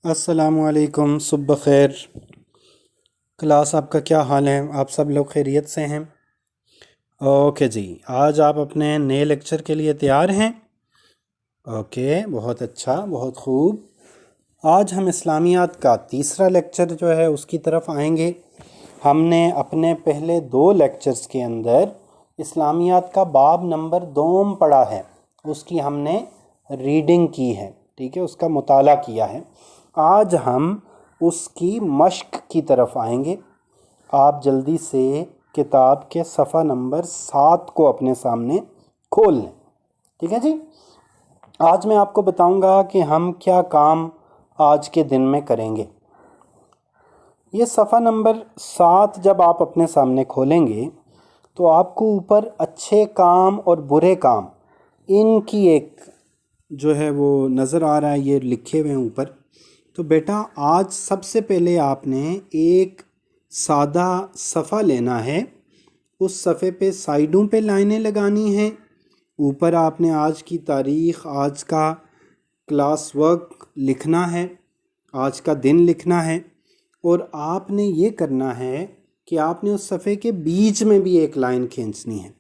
अस्सलामु अलैकुम, सुबह खैर। क्लास आपका क्या हाल है? आप सब लोग खैरियत से हैं? ओके जी, आज आप अपने नए लेक्चर के लिए तैयार हैं? ओके, बहुत अच्छा, बहुत खूब। आज हम इस्लामियात का तीसरा लेक्चर जो है उसकी तरफ आएंगे। हमने अपने पहले दो लेक्चर्स के अंदर इस्लामियात का बाब नंबर 2 पढ़ा है, उसकी हमने रीडिंग की है, ठीक है, उसका मुताला किया है। आज हम उसकी मश्क की तरफ आएंगे। आप जल्दी से किताब के सफ़ा नंबर 7 को अपने सामने खोल लें, ठीक है जी। आज मैं आपको बताऊंगा कि हम क्या काम आज के दिन में करेंगे। ये सफ़ा नंबर 7 जब आप अपने सामने खोलेंगे तो आपको ऊपर अच्छे काम और बुरे काम इनकी एक जो है वो नज़र आ रहा है, ये लिखे हुए हैं ऊपर। तो बेटा आज सबसे पहले आपने एक सादा सफ़ा लेना है, उस सफ़े पे साइडों पे लाइनें लगानी हैं। ऊपर आपने आज की तारीख़, आज का क्लास वर्क लिखना है, आज का दिन लिखना है। और आपने ये करना है कि आपने उस सफ़े के बीच में भी एक लाइन खींचनी है।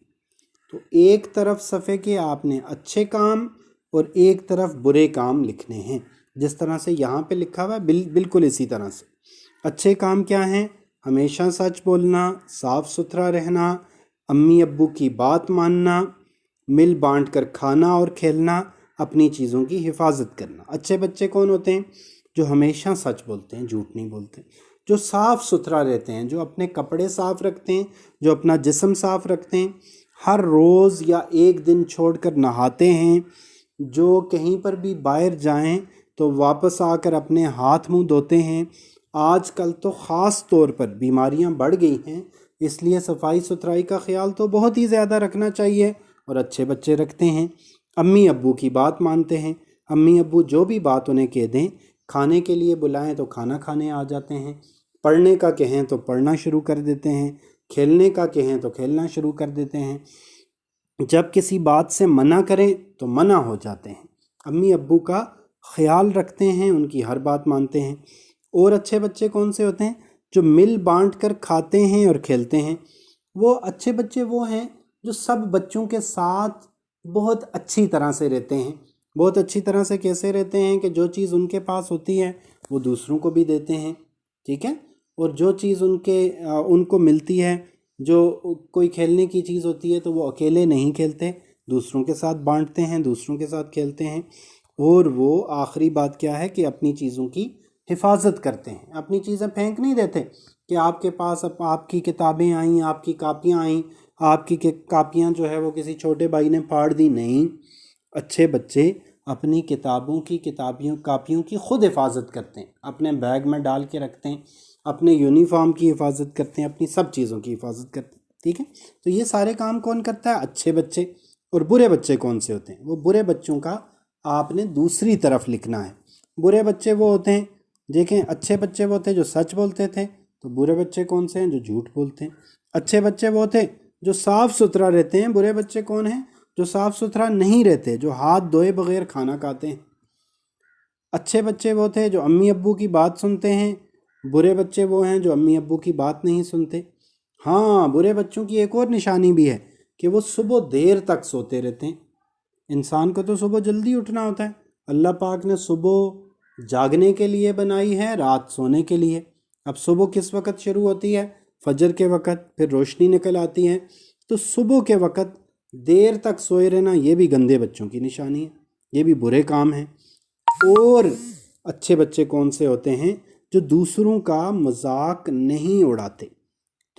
तो एक तरफ सफ़े के आपने अच्छे काम और एक तरफ बुरे काम लिखने हैं, जिस तरह से यहाँ पे लिखा हुआ है बिल्कुल इसी तरह से। अच्छे काम क्या हैं? हमेशा सच बोलना, साफ़ सुथरा रहना, अम्मी अब्बू की बात मानना, मिल बांट कर खाना और खेलना, अपनी चीज़ों की हिफाजत करना। अच्छे बच्चे कौन होते हैं? जो हमेशा सच बोलते हैं, झूठ नहीं बोलते, जो साफ़ सुथरा रहते हैं, जो अपने कपड़े साफ़ रखते हैं, जो अपना जिस्म साफ़ रखते हैं, हर रोज़ या एक दिन छोड़कर नहाते हैं, जो कहीं पर भी बाहर जाएं तो वापस आकर अपने हाथ मुंह धोते हैं। आजकल तो ख़ास तौर पर बीमारियां बढ़ गई हैं, इसलिए सफाई सुथराई का ख्याल तो बहुत ही ज़्यादा रखना चाहिए, और अच्छे बच्चे रखते हैं। अम्मी अब्बू की बात मानते हैं, अम्मी अब्बू जो भी बात उन्हें कह दें, खाने के लिए बुलाएं तो खाना खाने आ जाते हैं, पढ़ने का कहें तो पढ़ना शुरू कर देते हैं, खेलने का कहें तो खेलना शुरू कर देते हैं, जब किसी बात से मना करें तो मना हो जाते हैं। अम्मी अब्बू का ख्याल रखते हैं, उनकी हर बात मानते हैं। और अच्छे बच्चे कौन से होते हैं? जो मिल बांट कर खाते हैं और खेलते हैं। वो अच्छे बच्चे वो हैं जो सब बच्चों के साथ बहुत अच्छी तरह से रहते हैं। बहुत अच्छी तरह से कैसे रहते हैं कि जो चीज़ उनके पास होती है वो दूसरों को भी देते हैं, ठीक है। और जो चीज़ उनको मिलती है, जो कोई खेलने की चीज़ होती है, तो वो अकेले नहीं खेलते, दूसरों के साथ बांटते हैं, दूसरों के साथ खेलते हैं। और वो आखिरी बात क्या है कि अपनी चीज़ों की हिफाजत करते हैं, अपनी चीज़ें फेंक नहीं देते कि आपके पास अब आपकी किताबें आईं, आपकी कापियाँ आईं, आपकी कापियाँ जो है वो किसी छोटे भाई ने फाड़ दी। नहीं, अच्छे बच्चे अपनी कापियों की ख़ुद हिफाजत करते हैं, अपने बैग में डाल के रखते हैं, अपने यूनिफॉर्म की हिफाजत करते हैं, अपनी सब चीज़ों की हिफाजत करते हैं, ठीक है। तो ये सारे काम कौन करता है? अच्छे बच्चे। और बुरे बच्चे कौन से होते हैं? वो बुरे बच्चों का आपने दूसरी तरफ लिखना है। बुरे बच्चे वो होते हैं, देखें, अच्छे बच्चे वो थे जो सच बोलते थे, तो बुरे बच्चे कौन से हैं? जो झूठ बोलते हैं। अच्छे बच्चे वो थे जो साफ़ सुथरा रहते हैं, बुरे बच्चे कौन हैं? जो साफ़ सुथरा नहीं रहते, जो हाथ धोए बगैर खाना खाते हैं। अच्छे बच्चे वो थे जो अम्मी अब्बू की बात सुनते हैं, बुरे बच्चे वो हैं जो अम्मी अब्बू की बात नहीं सुनते। हाँ, बुरे बच्चों की एक और निशानी भी है कि वो सुबह देर तक सोते रहते हैं। इंसान को तो सुबह जल्दी उठना होता है। अल्लाह पाक ने सुबह जागने के लिए बनाई है, रात सोने के लिए। अब सुबह किस वक़्त शुरू होती है? फजर के वक़्त, फिर रोशनी निकल आती है। तो सुबह के वक़्त देर तक सोए रहना ये भी गंदे बच्चों की निशानी है, ये भी बुरे काम है। और अच्छे बच्चे कौन से होते हैं? जो दूसरों का मजाक नहीं उड़ाते।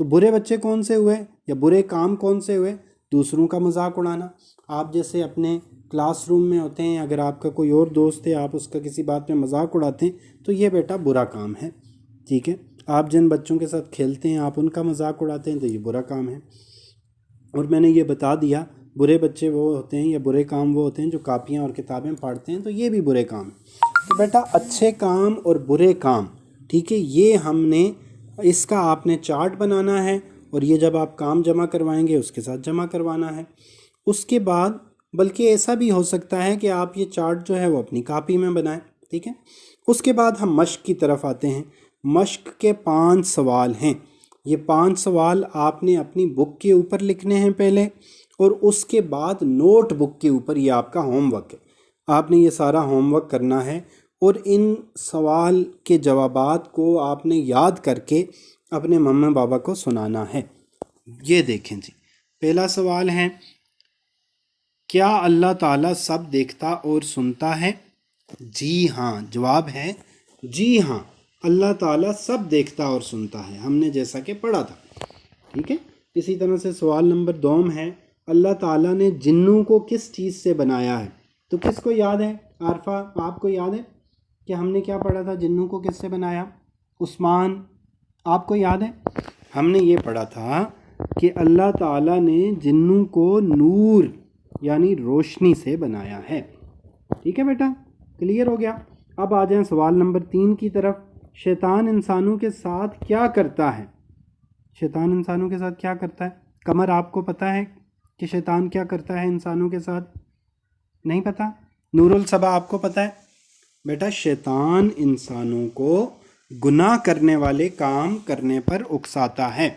तो बुरे बच्चे कौन से हुए या बुरे काम कौन से हुए? दूसरों का मजाक उड़ाना। आप जैसे अपने क्लासरूम में होते हैं, अगर आपका कोई और दोस्त है, आप उसका किसी बात में मजाक उड़ाते हैं, तो ये बेटा बुरा काम है, ठीक है। आप जिन बच्चों के साथ खेलते हैं, आप उनका मजाक उड़ाते हैं, तो ये बुरा काम है। और मैंने ये बता दिया, बुरे बच्चे वो होते हैं या बुरे काम वो होते हैं जो कापियाँ और किताबें फाड़ते हैं, तो ये भी बुरे काम हैं। तो बेटा अच्छे काम और बुरे काम, ठीक है, ये हमने इसका आपने चार्ट बनाना है, और ये जब आप काम जमा करवाएंगे उसके साथ जमा करवाना है। उसके बाद बल्कि ऐसा भी हो सकता है कि आप ये चार्ट जो है वो अपनी कापी में बनाएं, ٹھیک ہے. اس کے بعد ہم مشق کی طرف آتے ہیں. مشق کے 5 سوال ہیں. یہ 5 سوال آپ نے اپنی بک کے اوپر لکھنے ہیں پہلے، اور اس کے بعد نوٹ بک کے اوپر یہ آپ کا ہوم ورک ہے. آپ نے یہ سارا ہوم ورک کرنا ہے، اور ان سوال کے جوابات کو آپ نے یاد کر کے اپنے ممی بابا کو سنانا ہے. یہ دیکھیں جی، پہلا سوال ہے، کیا اللہ تعالیٰ سب دیکھتا اور سنتا ہے؟ جی ہاں. جواب ہے جی ہاں، اللہ تعالیٰ سب دیکھتا اور سنتا ہے، ہم نے جیسا کہ پڑھا تھا. ٹھیک ہے. اسی طرح سے سوال نمبر 2 ہے، اللہ تعالیٰ نے جنوں کو کس چیز سے بنایا ہے؟ تو کس کو یاد ہے؟ عارفہ، آپ کو یاد ہے کہ ہم نے کیا پڑھا تھا؟ جنوں کو کس سے بنایا؟ عثمان، آپ کو یاد ہے؟ ہم نے یہ پڑھا تھا کہ اللہ تعالیٰ نے جنوں کو نور یعنی روشنی سے بنایا ہے. ٹھیک ہے بیٹا، کلیئر ہو گیا. اب آ جائیں سوال نمبر 3 کی طرف. شیطان انسانوں کے ساتھ کیا کرتا ہے؟ شیطان انسانوں کے ساتھ کیا کرتا ہے؟ قمر، آپ کو پتہ ہے کہ شیطان کیا کرتا ہے انسانوں کے ساتھ؟ نہیں پتہ؟ نور الصبا، آپ کو پتہ ہے؟ بیٹا، شیطان انسانوں کو گناہ کرنے والے کام کرنے پر اکساتا ہے.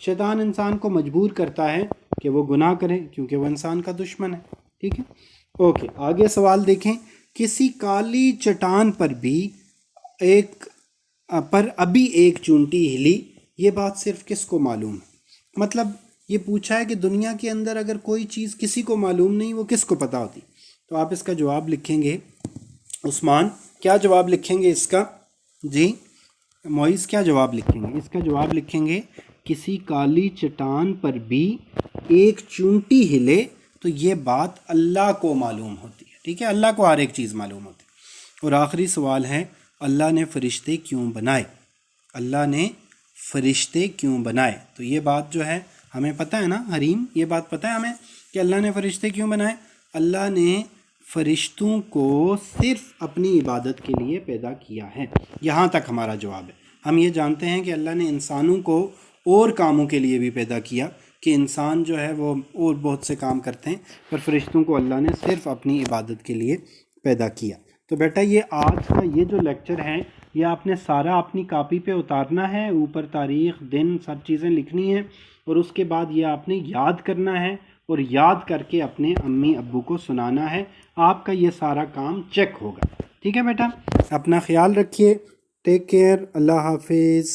شیطان انسان کو مجبور کرتا ہے کہ وہ گناہ کرے، کیونکہ وہ انسان کا دشمن ہے. ٹھیک ہے. اوکے، آگے سوال دیکھیں. کسی کالی چٹان پر ابھی ایک چونٹی ہلی، یہ بات صرف کس کو معلوم ہے؟ مطلب یہ پوچھا ہے کہ دنیا کے اندر اگر کوئی چیز کسی کو معلوم نہیں، وہ کس کو پتہ ہوتی؟ تو آپ اس کا جواب لکھیں گے. عثمان، کیا جواب لکھیں گے اس کا؟ جی معیز، کیا جواب لکھیں گے اس کا؟ جواب لکھیں گے کسی کالی چٹان پر بھی ایک چونٹی ہلے تو یہ بات اللہ کو معلوم ہوتی ہے. ٹھیک ہے، اللہ کو ہر ایک چیز معلوم ہوتی ہے. اور آخری سوال ہے، اللہ نے فرشتے کیوں بنائے؟ اللہ نے فرشتے کیوں بنائے؟ تو یہ بات جو ہے ہمیں پتہ ہے نا حریم، یہ بات پتہ ہے ہمیں کہ اللہ نے فرشتے کیوں بنائے. اللہ نے فرشتوں کو صرف اپنی عبادت کے لیے پیدا کیا ہے. یہاں تک ہمارا جواب ہے. ہم یہ جانتے ہیں کہ اللہ نے انسانوں کو اور کاموں کے لیے بھی پیدا کیا، کہ انسان جو ہے وہ اور بہت سے کام کرتے ہیں، پر فرشتوں کو اللہ نے صرف اپنی عبادت کے لیے پیدا کیا. تو بیٹا، یہ آج کا یہ جو لیکچر ہے، یہ آپ نے سارا اپنی کاپی پہ اتارنا ہے. اوپر تاریخ، دن، سب چیزیں لکھنی ہیں، اور اس کے بعد یہ آپ نے یاد کرنا ہے، اور یاد کر کے اپنے امی ابو کو سنانا ہے. آپ کا یہ سارا کام چیک ہوگا. ٹھیک ہے بیٹا، اپنا خیال رکھیے. Take care. اللہ حافظ.